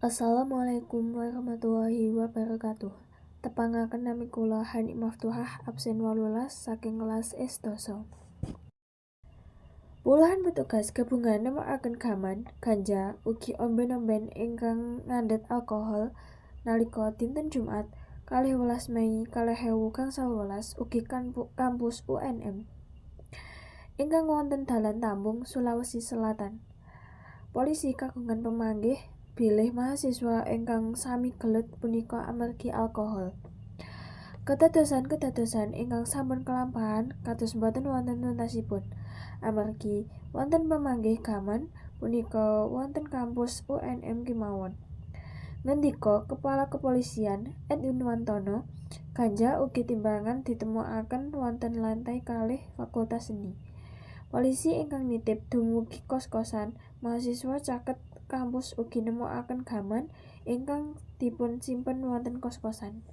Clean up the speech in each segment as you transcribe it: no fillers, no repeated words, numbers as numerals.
Assalamualaikum warahmatullahi wabarakatuh. Tepangaken nami kula Hani Maftuhah absen 18 saking kelas S12. Puluhan petugas gabungan nemokaken gaman, ganja, ugi omben-omben ingkang ngandhut alkohol nalika dinten Jumat 12 Mei 2012 ugi kampus UNM ingkang wonten Dalan Tambung, Sulawesi Selatan. Polisi kagungan pemanggih bilih mahasiswa ingkang sami gelut punika amargi alkohol. Kedadosan ingkang sampun kelampahan kados boten wonten tuntasipun. Amargi wonten pemanggih gaman punika wonten kampus UNM kemawon. Ngendika Kepala Kepolisian Edwin Wantono, ganja ugi timbangan ditemokaken wonten lantai kalih Fakultas Seni. Polisi ingkang nitip dumugi kos-kosan mahasiswa caket kampus ugi nemokaken gaman ingkang dipun simpen wonten kos-kosan.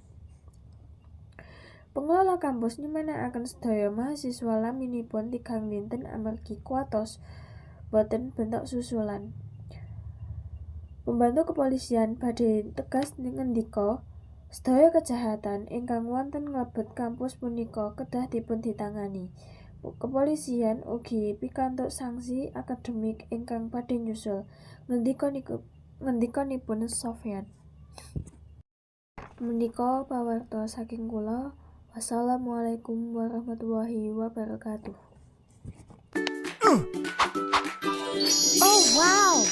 Pengelola kampus nyumenakaken sedaya mahasiswa laminipun 3 dinten amargi kuwatos boten bentuk susulan. Pembantu kepolisian badhe tegas ngendika sedaya kejahatan ingkang wonten nglebet kampus punika kedah dipun ditangani. Kepolisian ugi pikantuk sanksi akademik ingkang badhe nyusul. Ngendikanipun Sofyan. Menika pawarta saking kula. Wassalamualaikum warahmatullahi wabarakatuh. Oh wow!